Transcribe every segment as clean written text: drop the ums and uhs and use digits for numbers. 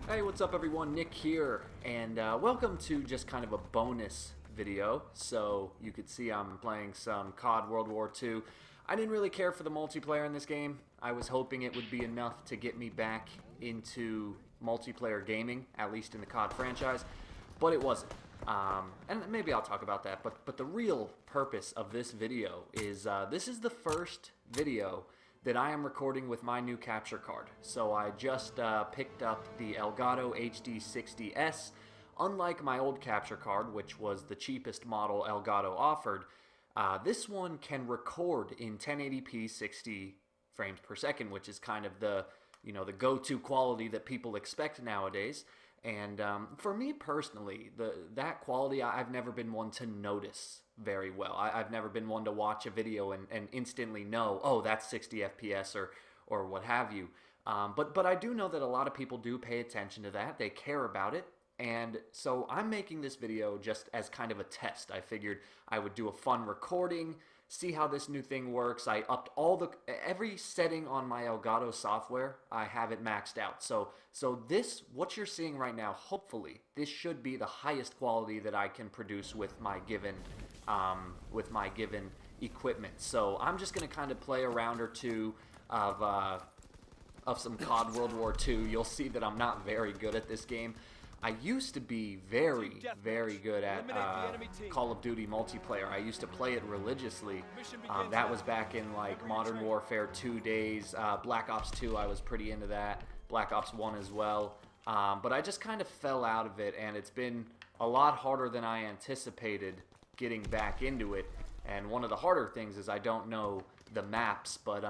Hey, what's up everyone? Nick here, and welcome to just kind of a bonus video. So you could see I'm playing some COD WW2. I didn't really care for the multiplayer in this game. I was hoping it would be enough to get me back into multiplayer gaming, at least in the COD franchise, but it wasn't. And maybe I'll talk about that, but the real purpose of this video is this is the first video that I am recording with my new capture card. So I just picked up the Elgato HD60S. Unlike my old capture card, which was the cheapest model Elgato offered, this one can record in 1080p 60 frames per second, which is kind of the the go-to quality that people expect nowadays. And for me personally, that quality I've never been one to notice very well. I've never been one to watch a video and instantly know, oh, that's 60 FPS or what have you. But I do know that a lot of people do pay attention to that. They care about it. And so I'm making this video just as kind of a test. I figured I would do a fun recording, see how this new thing works. I upped every setting on my Elgato software. I have it maxed out. So this, what you're seeing right now, hopefully this should be the highest quality that I can produce with my given equipment. So I'm just gonna kind of play a round or two of some COD World War II. You'll see that I'm not very good at this game. I used to be very good at Call of Duty multiplayer. I used to play it religiously. That was back in like Modern Warfare 2 days. Black Ops 2, I was pretty into that. Black Ops 1 as well. But I just kind of fell out of it, and it's been a lot harder than I anticipated getting back into it. And one of the harder things is I don't know the maps, but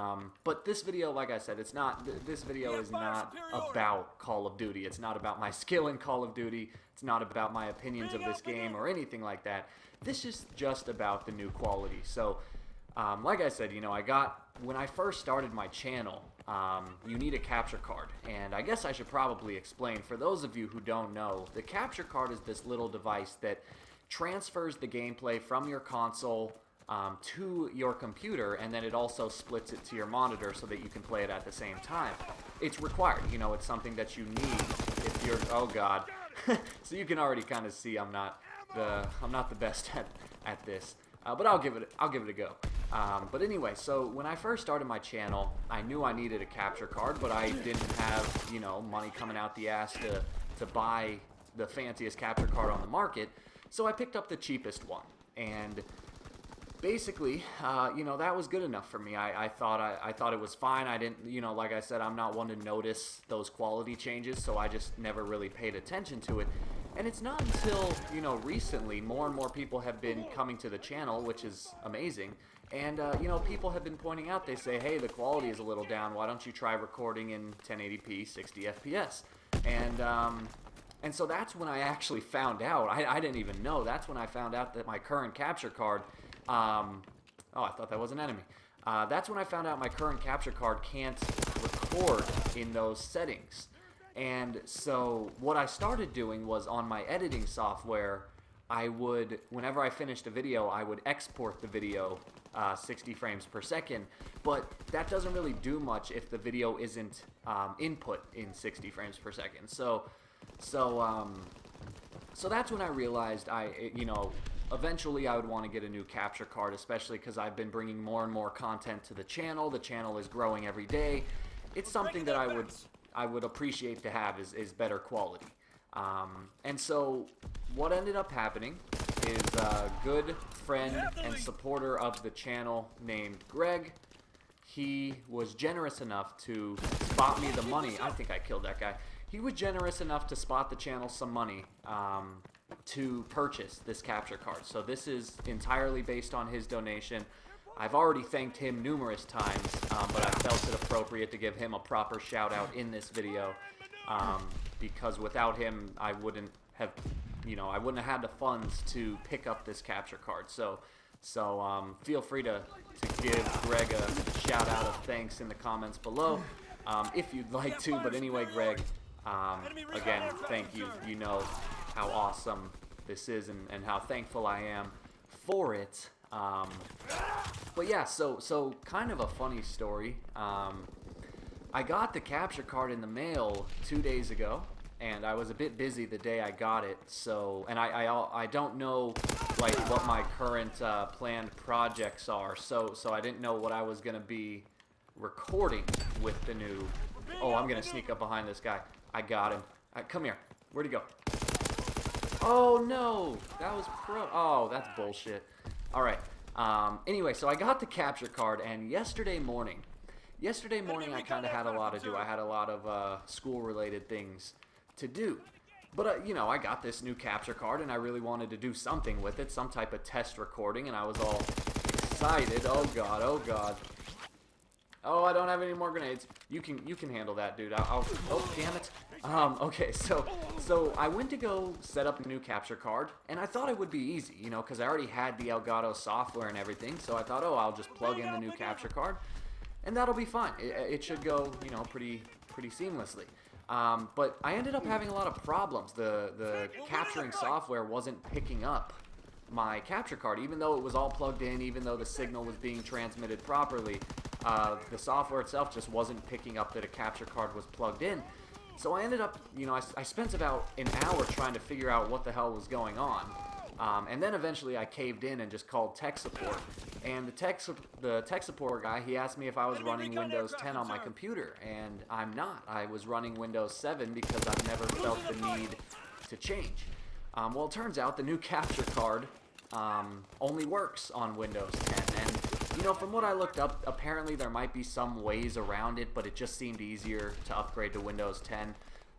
this video, like I said, this video is not about Call of Duty. It's not about my skill in Call of Duty. It's not about my opinions of this game or anything like that. This is just about the new quality. So like I said, when I first started my channel, you need a capture card, and I guess I should probably explain for those of you who don't know, the capture card is this little device that transfers the gameplay from your console to your computer, and then it also splits it to your monitor so that you can play it at the same time. It's required, it's something that you need if you're, oh god. So you can already kind of see I'm not the best at this, but I'll give it a go. But anyway, so when I first started my channel, I knew I needed a capture card, but I didn't have money coming out the ass to buy the fanciest capture card on the market. So I picked up the cheapest one, and basically, that was good enough for me. I thought it was fine. I didn't, like I said, I'm not one to notice those quality changes, so I just never really paid attention to it. And it's not until, recently, more and more people have been coming to the channel, which is amazing. And, people have been pointing out, they say, hey, the quality is a little down. Why don't you try recording in 1080p, 60 FPS? And so that's when I actually found out. I didn't even know. That's when I found out that my current capture card, oh, I thought that was an enemy. That's when I found out my current capture card can't record in those settings. And so what I started doing was on my editing software, whenever I finished a video, I would export the video 60 frames per second. But that doesn't really do much if the video isn't input in 60 frames per second. So that's when I realized eventually I would want to get a new capture card, especially because I've been bringing more and more content to the channel. The channel is growing every day. It's something that I would appreciate to have is better quality. And so what ended up happening is a good friend and supporter of the channel named Greg. He was generous enough to spot me the money. I think I killed that guy. He was generous enough to spot the channel some money to purchase this capture card. So this is entirely based on his donation. I've already thanked him numerous times, but I felt it appropriate to give him a proper shout out in this video, because without him I wouldn't have had the funds to pick up this capture card. So feel free to give Greg a shout out of thanks in the comments below if you'd like to. But anyway, Greg, again, thank you. You know how awesome this is and how thankful I am for it. But yeah, so kind of a funny story. I got the capture card in the mail 2 days ago, and I was a bit busy the day I got it. So, and I don't know like what my current planned projects are. So I didn't know what I was gonna be recording with the new. Oh, I'm gonna sneak up behind this guy. I got him. Come here. Where'd he go? Oh no, that was pro. Oh, that's bullshit. All right. Anyway, so I got the capture card, and yesterday morning I kind of had a lot to do. I had a lot of school-related things to do. But, you know, I got this new capture card, and I really wanted to do something with it, some type of test recording, and I was all excited. Oh, God, oh, God. Oh, I don't have any more grenades. You can handle that, dude. Oh, damn it. Okay, so I went to go set up a new capture card, and I thought it would be easy, you know, because I already had the Elgato software and everything, so I thought, oh, I'll just plug in the new capture card, and that'll be fine. It should go, you know, pretty seamlessly. But I ended up having a lot of problems. The capturing software wasn't picking up my capture card, even though it was all plugged in, even though the signal was being transmitted properly. The software itself just wasn't picking up that a capture card was plugged in. So I ended up, you know, I spent about an hour trying to figure out what the hell was going on. And then eventually I caved in and just called tech support. And the tech support guy, he asked me if I was running Windows 10 on my computer. And I'm not. I was running Windows 7 because I've never felt the need to change. Well, it turns out the new capture card only works on Windows 10. And you know, from what I looked up, apparently there might be some ways around it, but it just seemed easier to upgrade to Windows 10.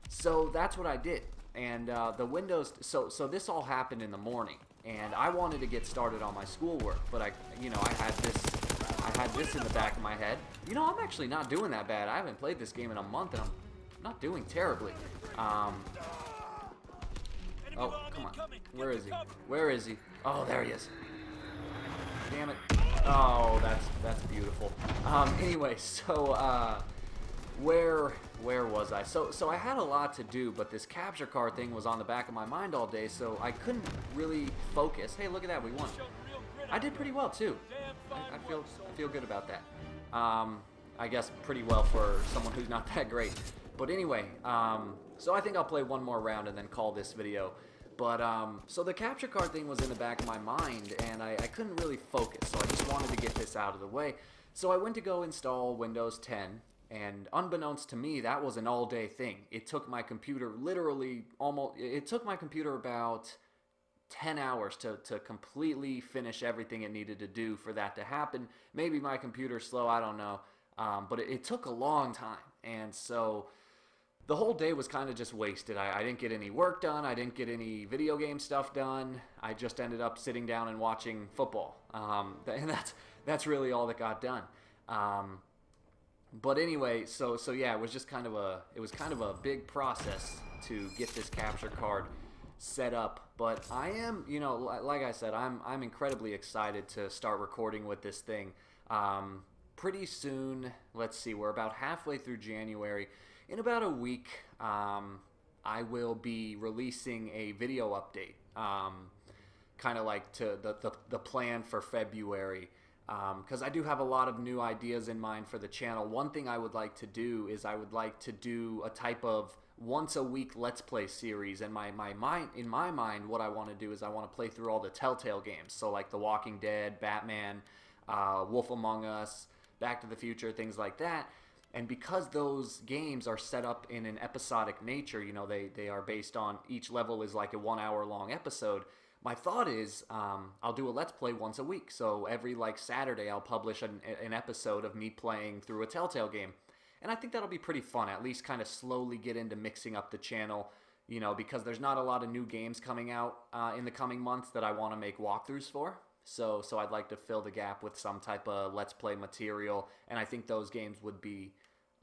So that's what I did. And the Windows, so this all happened in the morning, and I wanted to get started on my schoolwork, but I had this in the back of my head. You know, I'm actually not doing that bad. I haven't played this game in a month, and I'm not doing terribly. Oh, come on. Where is he? Where is he? Oh, there he is. Damn it. Oh, that's beautiful. Anyway, so where was I? So I had a lot to do, but this capture card thing was on the back of my mind all day, so I couldn't really focus. Hey, look at that, we won. I did pretty well too. I feel good about that. I guess pretty well for someone who's not that great. But anyway, so I think I'll play one more round and then call this video. But, so the capture card thing was in the back of my mind, and I couldn't really focus, so I just wanted to get this out of the way. So I went to go install Windows 10, and unbeknownst to me, that was an all-day thing. It took my computer literally it took my computer about 10 hours to completely finish everything it needed to do for that to happen. Maybe my computer's slow, I don't know, but it took a long time, and so the whole day was kind of just wasted. I didn't get any work done. I didn't get any video game stuff done. I just ended up sitting down and watching football. And that's really all that got done. But anyway, so yeah, it was just kind of a big process to get this capture card set up. But I am, you know, like I said, I'm incredibly excited to start recording with this thing. Pretty soon, let's see, we're about halfway through January. In about a week, I will be releasing a video update, kind of like to the plan for February, because I do have a lot of new ideas in mind for the channel. One thing I would like to do is I would like to do a type of once-a-week Let's Play series. And in my mind, what I want to do is I want to play through all the Telltale games, so like The Walking Dead, Batman, Wolf Among Us, Back to the Future, things like that. And because those games are set up in an episodic nature, you know, they are based on, each level is like a 1 hour long episode, my thought is I'll do a Let's Play once a week. So every like Saturday I'll publish an episode of me playing through a Telltale game. And I think that'll be pretty fun, at least kind of slowly get into mixing up the channel, you know, because there's not a lot of new games coming out in the coming months that I want to make walkthroughs for. So I'd like to fill the gap with some type of Let's Play material, and I think those games would be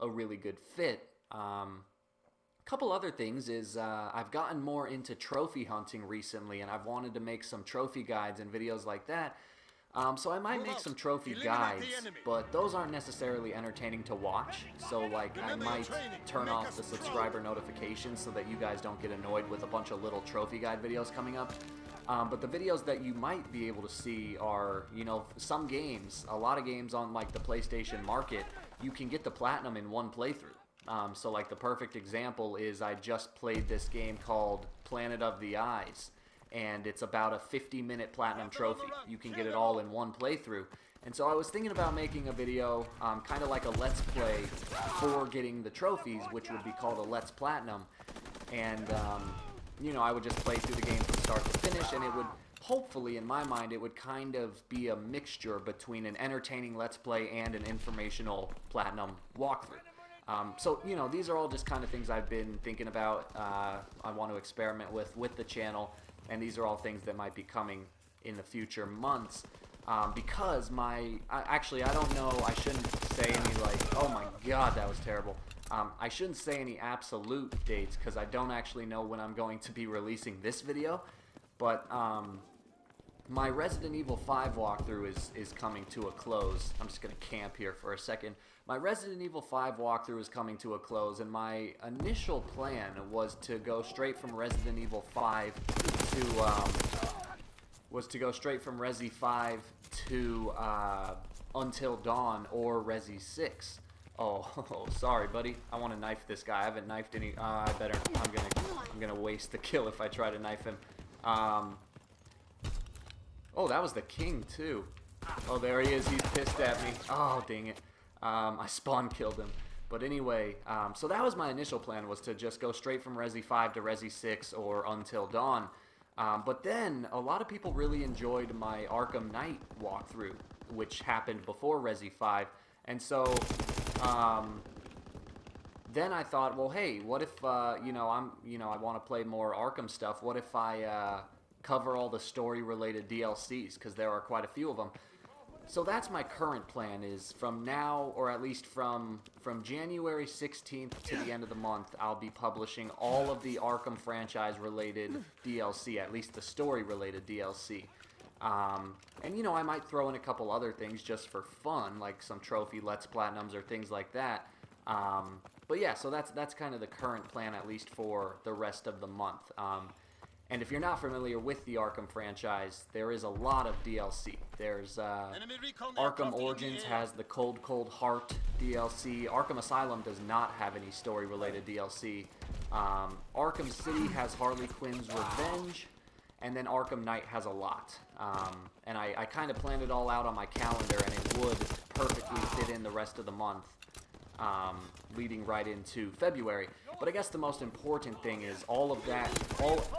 a really good fit. Couple other things is I've gotten more into trophy hunting recently, and I've wanted to make some trophy guides and videos like that. So I might make some trophy guides, but those aren't necessarily entertaining to watch. So like I might turn off the subscriber notifications so that you guys don't get annoyed with a bunch of little trophy guide videos coming up. But the videos that you might be able to see are, you know, some games, a lot of games on like the PlayStation Market, you can get the platinum in one playthrough. So like the perfect example is I just played this game called Planet of the Eyes, and it's about a 50-minute platinum trophy. You can get it all in one playthrough. And so I was thinking about making a video, kind of like a Let's Play for getting the trophies, which would be called a Let's Platinum. And, you know, I would just play through the game from start to finish, and it would, hopefully, in my mind, it would kind of be a mixture between an entertaining Let's Play and an informational Platinum walkthrough. So, you know, these are all just kind of things I've been thinking about, I want to experiment with the channel, and these are all things that might be coming in the future months. Because actually, I don't know, I shouldn't say any, like, oh my god, that was terrible. I shouldn't say any absolute dates, because I don't actually know when I'm going to be releasing this video, but, my Resident Evil 5 walkthrough is coming to a close. I'm just going to camp here for a second. My Resident Evil 5 walkthrough is coming to a close, and my initial plan was to go straight from Resident Evil 5 to Until Dawn or Resi 6. Oh, sorry, buddy. I want to knife this guy. I haven't knifed any. I'm gonna waste the kill if I try to knife him. Oh, that was the king too. Oh, there he is. He's pissed at me. Oh, dang it. I spawn killed him. But anyway, so that was my initial plan, was to just go straight from Resi 5 to Resi 6 or Until Dawn. But then, a lot of people really enjoyed my Arkham Knight walkthrough, which happened before Resi 5. And so, then I thought, well, hey, what if, I want to play more Arkham stuff. What if I cover all the story-related DLCs, because there are quite a few of them. So that's my current plan, is from now, or at least from January 16th to the end of the month, I'll be publishing all of the Arkham franchise-related DLC, at least the story-related DLC. And, you know, I might throw in a couple other things just for fun, like some trophy Let's Platinums or things like that. But yeah, so that's kind of the current plan, at least for the rest of the month. And if you're not familiar with the Arkham franchise, there is a lot of DLC. There's Arkham Origins has the Cold Cold Heart DLC. Arkham Asylum does not have any story-related DLC. Arkham City has Harley Quinn's Revenge, and then Arkham Knight has a lot. And I kind of planned it all out on my calendar, and it would perfectly fit in the rest of the month, leading right into February. But I guess the most important thing is all of that,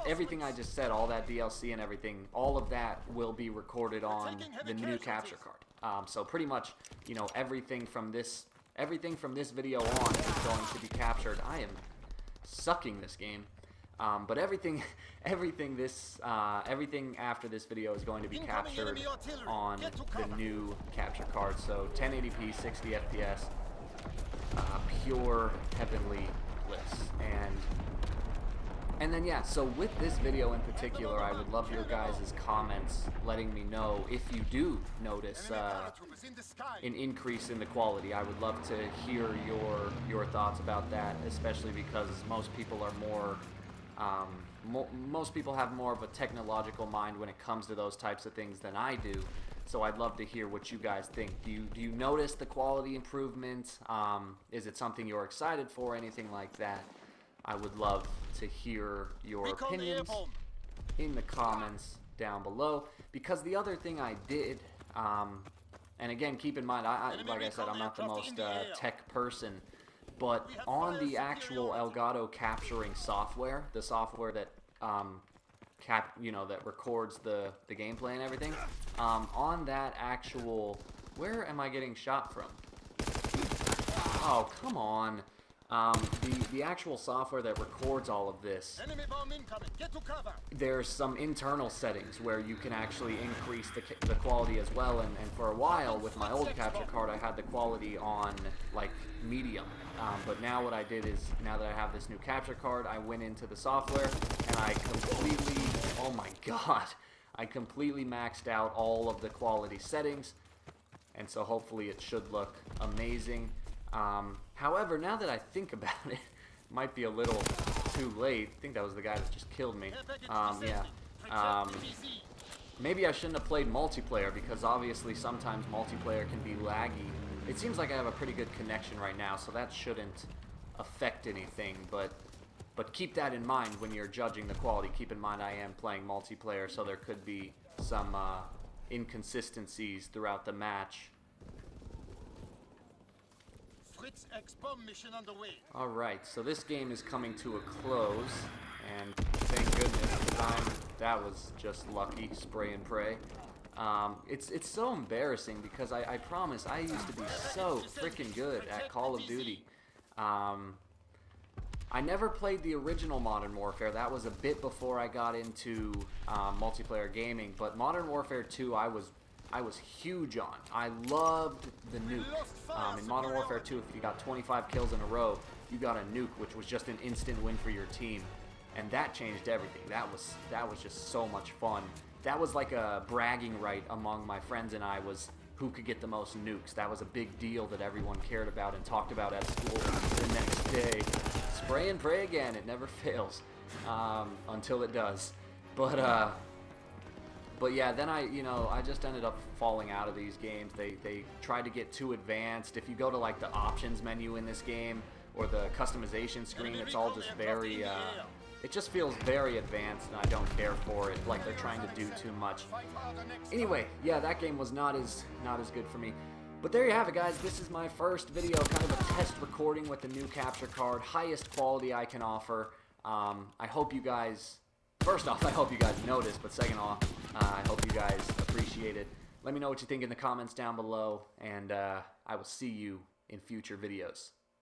everything I just said, all that DLC and everything, all of that will be recorded on the new capture card. So pretty much, you know, everything from this video on is going to be captured. I am sucking this game. But everything after this video is going to be captured on the new capture card. So 1080p, 60 FPS, pure heavenly bliss. And then yeah, so with this video in particular, I would love your guys' comments letting me know if you do notice an increase in the quality. I would love to hear your thoughts about that, especially because most people are more most people have more of a technological mind when it comes to those types of things than I do. So I'd love to hear what you guys think. Do you notice the quality improvement? Is it something you're excited for? Anything like that? I would love to hear your opinions in the comments down below. Because the other thing I did, and again, keep in mind, like I said, I'm not the most tech person, but on the actual Elgato capturing software, the software that that records the gameplay and everything, on that actual, where am I getting shot from? Oh, come on. The actual software that records all of this, there's some internal settings where you can actually increase the quality as well, and for a while with my old capture card I had the quality on like medium, but now what I did is, now that I have this new capture card, I went into the software and I completely, oh my god, I completely maxed out all of the quality settings, and so hopefully it should look amazing. However, now that I think about it, it might be a little too late. I think that was the guy that just killed me. Maybe I shouldn't have played multiplayer, because obviously sometimes multiplayer can be laggy. It seems like I have a pretty good connection right now, so that shouldn't affect anything, but keep that in mind when you're judging the quality. Keep in mind I am playing multiplayer, so there could be some inconsistencies throughout the match. Alright, so this game is coming to a close, and thank goodness the time, that was just lucky, spray and pray. It's so embarrassing because I promise I used to be so freaking good at Call of Duty. I never played the original Modern Warfare. That was a bit before I got into multiplayer gaming, but Modern Warfare 2 I was huge on. I loved the nuke. In Modern Warfare 2, if you got 25 kills in a row, you got a nuke, which was just an instant win for your team. And that changed everything. That was just so much fun. That was like a bragging right among my friends and I, was who could get the most nukes. That was a big deal that everyone cared about and talked about at school the next day. Spray and pray again. It never fails until it does. But yeah, then I just ended up falling out of these games. They tried to get too advanced. If you go to like the options menu in this game or the customization screen, it's all just very it just feels very advanced, and I don't care for it. Like they're trying to do too much. Anyway, yeah, that game was not as good for me. But there you have it, guys. This is my first video, kind of a test recording with the new capture card, highest quality I can offer. I hope you guys, first off, I hope you guys noticed, but second off, I hope you guys appreciate it. Let me know what you think in the comments down below, and I will see you in future videos.